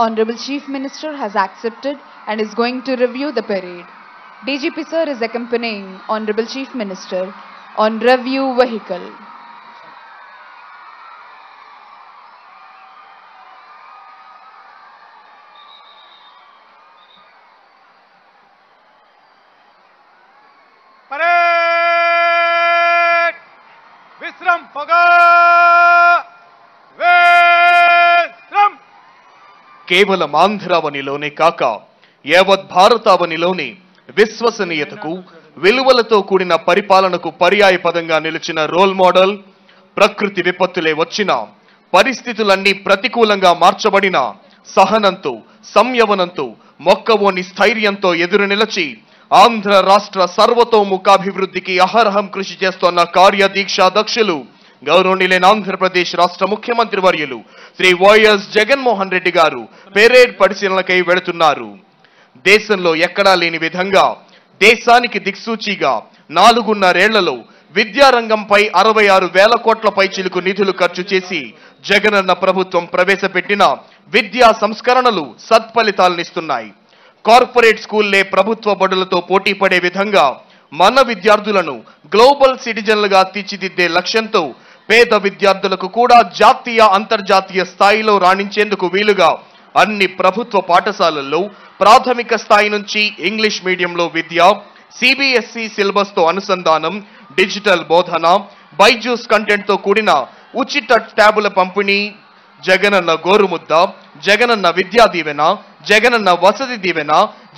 Honorable Chief Minister has accepted and is going to review the parade. DGP sir is accompanying Honorable Chief Minister on review vehicle. Parade! Visram Paga! Visram! కేవలం ఆంధ్రావనిలోనే కాక యావత్ భారతావనిలోని విశ్వసనీయతకు విలువలతో కూడిన పరిపాలనకు పర్యాయ పదంగా నిలిచిన రోల్ మోడల్, ప్రకృతి విపత్తులే వచ్చినా పరిస్థితులన్నీ ప్రతికూలంగా మార్చబడిన సహనంతో సంయమనంతో మొక్కవోని స్థైర్యంతో ఎదురు నిలిచి ఆంధ్ర రాష్ట్ర సర్వతోముఖాభివృద్ధికి అహర్హం కృషి చేస్తున్న కార్యదీక్షా దక్షులు గౌరవనీయులైన ఆంధ్రప్రదేశ్ రాష్ట్ర ముఖ్యమంత్రి వర్యులు శ్రీ వైఎస్ జగన్మోహన్ రెడ్డి గారు పెరేడ్ పరిశీలనకై వెళుతున్నారు. దేశంలో ఎక్కడా లేని విధంగా దేశానికి దిక్సూచిగా 4.5 ఏళ్లలో విద్యారంగంపై 66,000 కోట్ల పైచిలుకు నిధులు ఖర్చు చేసి జగనన్న ప్రభుత్వం ప్రవేశపెట్టిన విద్యా సంస్కరణలు సత్ఫలితాలనిస్తున్నాయి. కార్పొరేట్ స్కూల్లే ప్రభుత్వ బడులతో పోటీ పడే విధంగా మన విద్యార్థులను గ్లోబల్ సిటిజన్లుగా తీర్చిదిద్దే లక్ష్యంతో పేద విద్యార్థులకు కూడా జాతీయ అంతర్జాతీయ స్థాయిలో రాణించేందుకు వీలుగా అన్ని ప్రభుత్వ పాఠశాలల్లో ప్రాథమిక స్థాయి నుంచి ఇంగ్లీష్ మీడియంలో విద్య, సిబిఎస్ఈ సిలబస్ తో అనుసంధానం, డిజిటల్ బోధన, బైజూస్ కంటెంట్ తో కూడిన ఉచిత ట్యాబుల పంపిణీ, జగనన్న గోరుముద్ద, జగనన్న విద్యా దీవెన, జగనన్న వసతి దీవెన,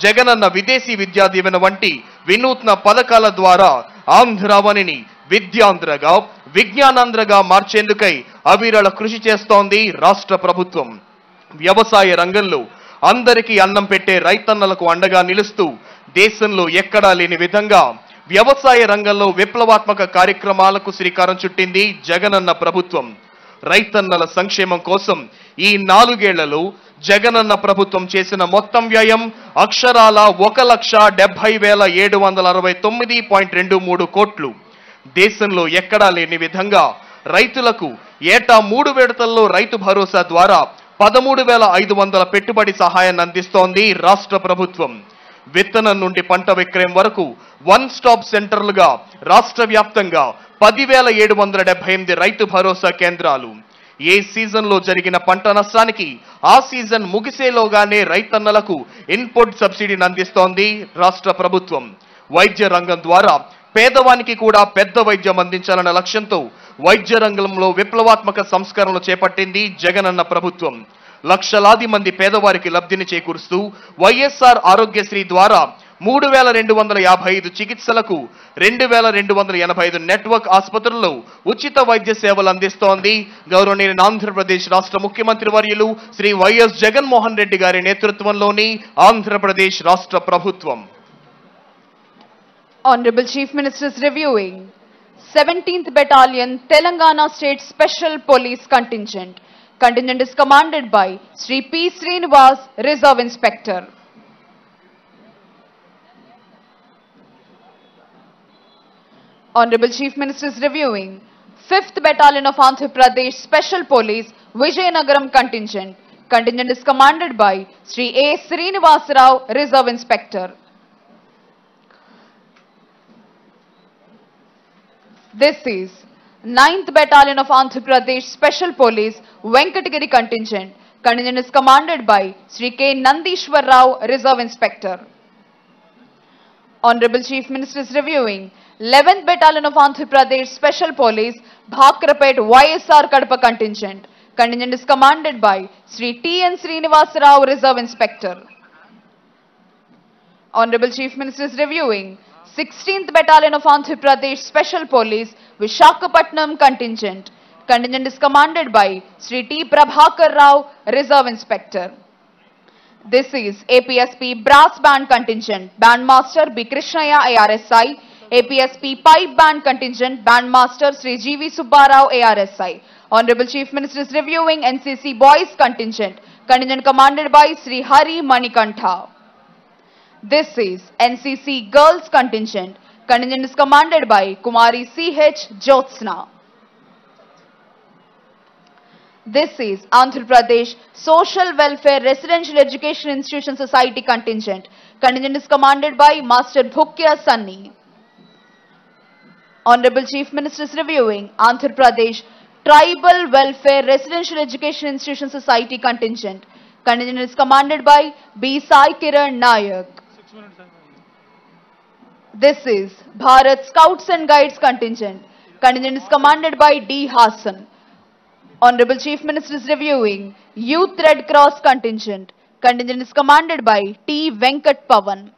జగనన్న విదేశీ విద్యా దీవెన వంటి వినూత్న పథకాల ద్వారా ఆంధ్రావనిని విద్యాంధ్రగా విజ్ఞానాంధ్రగా మార్చేందుకై అవిరళ కృషి చేస్తోంది రాష్ట్ర ప్రభుత్వం. వ్యవసాయ రంగంలో అందరికీ అన్నం పెట్టే రైతన్నలకు అండగా నిలుస్తూ దేశంలో ఎక్కడా లేని విధంగా వ్యవసాయ రంగంలో విప్లవాత్మక కార్యక్రమాలకు శ్రీకారం చుట్టింది జగనన్న ప్రభుత్వం. రైతన్నల సంక్షేమం కోసం ఈ 4 ఏళ్లలో జగనన్న ప్రభుత్వం చేసిన మొత్తం వ్యయం అక్షరాల 1,70,769.23 కోట్లు. దేశంలో ఎక్కడా లేని విధంగా రైతులకు ఏటా 3 విడతల్లో రైతు భరోసా ద్వారా 13,500 పెట్టుబడి సహాయాన్ని అందిస్తోంది రాష్ట్ర ప్రభుత్వం. విత్తనం నుండి పంట విక్రయం వరకు వన్ స్టాప్ సెంటర్లుగా రాష్ట్ర వ్యాప్తంగా 10,778 రైతు భరోసా కేంద్రాలు. ఏ సీజన్లో జరిగిన పంట నష్టానికి ఆ సీజన్ ముగిసేలోగానే రైతన్నలకు ఇన్పుట్ సబ్సిడీని అందిస్తోంది రాష్ట్ర ప్రభుత్వం. వైద్య రంగం ద్వారా పేదవానికి కూడా పెద్ద వైద్యం అందించాలన్న లక్ష్యంతో వైద్య రంగంలో విప్లవాత్మక సంస్కరణలు చేపట్టింది జగనన్న ప్రభుత్వం. లక్షలాది మంది పేదవారికి లబ్ధిని చేకూరుస్తూ వైఎస్ఆర్ ఆరోగ్యశ్రీ ద్వారా 3,255 చికిత్సలకు 2,285 నెట్వర్క్ ఆసుపత్రుల్లో ఉచిత వైద్య సేవలు అందిస్తోంది గౌరవనీయ ఆంధ్రప్రదేశ్ రాష్ట్ర ముఖ్యమంత్రి వర్యులు శ్రీ వైఎస్ జగన్మోహన్ రెడ్డి గారి నేతృత్వంలోని ఆంధ్రప్రదేశ్ రాష్ట్ర ప్రభుత్వం. Honorable Chief Minister is reviewing 17th Battalion Telangana State Special Police Contingent. Contingent is commanded by Sri P. Srinivas, Reserve Inspector. Honorable Chief Minister is reviewing 5th Battalion of Andhra Pradesh Special Police Vijayanagaram Contingent. Contingent is commanded by Sri A. Srinivas Rao, Reserve Inspector. This is 9th Battalion of Andhra Pradesh Special Police Venkatagiri Contingent. Contingent is commanded by Sri K. Nandishwar Rao, Reserve Inspector. Honorable Chief Minister is reviewing 11th Battalion of Andhra Pradesh Special Police Bhakrapet YSR Kadapa Contingent. Contingent is commanded by Sri T. N. Srinivas Rao, Reserve Inspector. Honorable Chief Minister is reviewing 16th Battalion of Andhra Pradesh Special Police Vishakhapatnam Contingent. Contingent is commanded by Sri T. Prabhakar Rao, Reserve Inspector. This is APSP Brass Band Contingent, Bandmaster B. Krishnaya ARSI, APSP Pipe Band Contingent, Bandmaster Sri G.V. Subbarao ARSI. Honorable Chief Minister is reviewing NCC Boys Contingent. Contingent commanded by Sri Hari Manikantha. This is NCC Girls Contingent. Contingent is commanded by Kumari C.H. Jyotsna. This is Andhra Pradesh Social Welfare Residential Education Institution Society contingent. Contingent is commanded by Master Bhukya Sunny. Honorable Chief Minister is reviewing Andhra Pradesh Tribal Welfare Residential Education Institution Society contingent. Contingent is commanded by B. Sai Kiran Nayak. This is Bharat Scouts and Guides contingent. Contingent is commanded by D. Hassan. Honorable Chief Minister is reviewing Youth Red Cross contingent. Contingent is commanded by T. Venkat Pavan.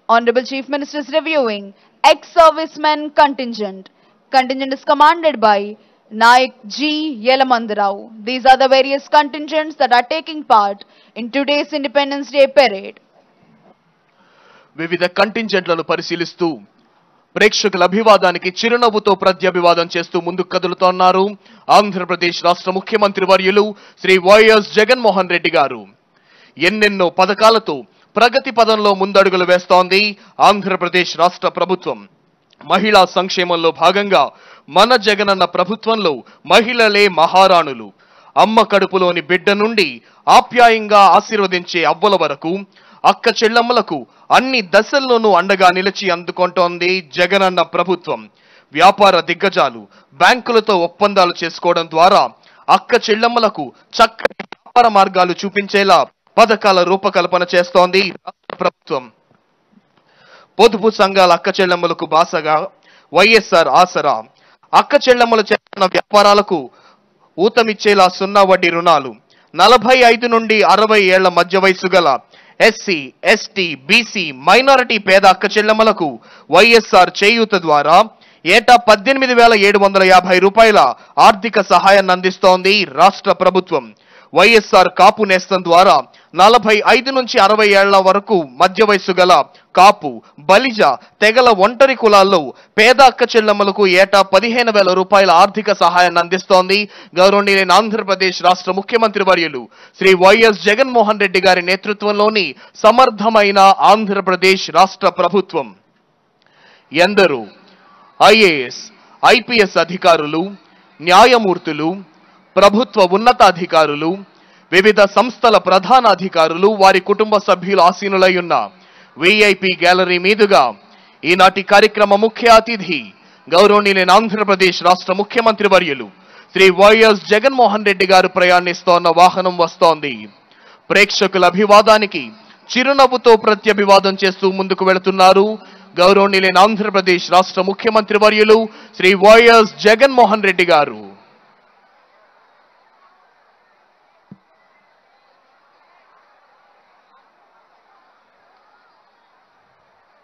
Honorable Chief Minister is reviewing Ex-Servicemen contingent. Contingent is commanded by Naik G. Yelamandarao. These are the various contingents that are taking part in today's Independence Day parade. వివిధ కంటింజెంట్లను పరిశీలిస్తూ ప్రేక్షకుల అభివాదానికి చిరునవ్వుతో ప్రత్యభివాదం చేస్తూ ముందుకు కదులుతున్నారు ఆంధ్రప్రదేశ్ రాష్ట్ర ముఖ్యమంత్రి వర్యులు Shri YS Jaganmohan Reddy గారు. ఎన్నెన్నో పథకాలతో ప్రగతి పదంలో ముందడుగులు వేస్తోంది ఆంధ్రప్రదేశ్ రాష్ట్ర ప్రభుత్వం. మహిళా సంక్షేమంలో భాగంగా మన జగనన్న ప్రభుత్వంలో మహిళలే మహారాణులు. అమ్మ కడుపులోని బిడ్డ నుండి ఆప్యాయంగా ఆశీర్వదించే అవ్వల వరకు అక్క చెల్లమ్మలకు అన్ని దశల్లోనూ అండగా నిలిచి అందుకుంటోంది జగనన్న ప్రభుత్వం. వ్యాపార దిగ్గజాలు బ్యాంకులతో ఒప్పందాలు చేసుకోవడం ద్వారా అక్క చెల్లమ్మలకు చక్కటి వ్యాపార మార్గాలు చూపించేలా పథకాల రూపకల్పన చేస్తోంది రాష్ట్ర ప్రభుత్వం. పొదుపు సంఘాల అక్క చెల్లమ్మలకు బాసగా వైఎస్ఆర్ ఆసరా, అక్క చెల్లమ్మలు చేస్తున్న వ్యాపారాలకు ఊతమిచ్చేలా 0 వడ్డీ రుణాలు, 45 నుండి 60 ఏళ్ల మధ్య వయసు గల ఎస్సీ, ఎస్టీ, బీసీ, మైనారిటీ పేద అక్క చెల్లమ్మలకు వైఎస్ఆర్ చేయూత ద్వారా ఏటా 18,750 రూపాయల ఆర్థిక సహాయాన్ని అందిస్తోంది రాష్ట్ర ప్రభుత్వం. వైఎస్ఆర్ కాపు నేస్తం ద్వారా 45 నుంచి 60 ఏళ్ల వరకు మధ్య వయసు గల కాపు, బలిజ తెగల ఒంటరి కులాల్లో పేద అక్క చెల్లమ్మలకు ఏటా 15,000 రూపాయల ఆర్థిక సహాయాన్ని అందిస్తోంది గౌరవనీయులైన ఆంధ్రప్రదేశ్ రాష్ట్ర ముఖ్యమంత్రి వర్యులు శ్రీ వైఎస్ జగన్మోహన్ రెడ్డి గారి నేతృత్వంలోని సమర్థమైన ఆంధ్రప్రదేశ్ రాష్ట్ర ప్రభుత్వం. ఎందరో ఐఏఎస్, ఐపీఎస్ అధికారులు, న్యాయమూర్తులు, ప్రభుత్వ ఉన్నతాధికారులు, వివిధ సంస్థల ప్రధాన అధికారులు, వారి కుటుంబ సభ్యులు ఆసీనులై ఉన్న విఐపి గ్యాలరీ మీదుగా ఈనాటి కార్యక్రమ ముఖ్య అతిథి గౌరవనీయులైన ఆంధ్రప్రదేశ్ రాష్ట్ర ముఖ్యమంత్రి వర్యులు శ్రీ వైఎస్ జగన్మోహన్ రెడ్డి గారు ప్రయాణిస్తోన్న వాహనం వస్తోంది. ప్రేక్షకుల అభివాదానికి చిరునవ్వుతో ప్రత్యభివాదం చేస్తూ ముందుకు వెళుతున్నారు గౌరవనీయులైన ఆంధ్రప్రదేశ్ రాష్ట్ర ముఖ్యమంత్రి వర్యులు శ్రీ వైఎస్ జగన్మోహన్ రెడ్డి గారు.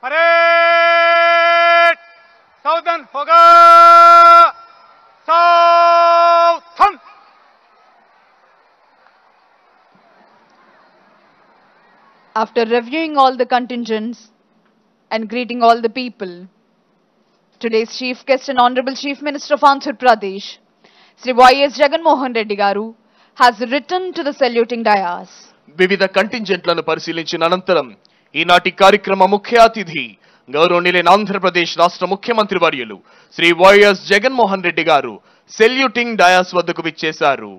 परेड सावधान होगा, सावधान. After reviewing all the contingents and greeting all the people, today's chief guest and Honorable Chief Minister of Andhra Pradesh, Sri Y.S. Jaganmohan Reddy Garu, has returned to the saluting dais. వివిధ కంటింజెంట్లను పరిశీలించిన అనంతరం ఈనాటి కార్యక్రమ ముఖ్య అతిథి గౌరవనీయులైన ఆంధ్రప్రదేశ్ రాష్ట్ర ముఖ్యమంత్రి వర్యులు శ్రీ వైఎస్ జగన్మోహన్ రెడ్డి గారు సెల్యూటింగ్ డయాస్ వద్దకు విచ్చేశారు.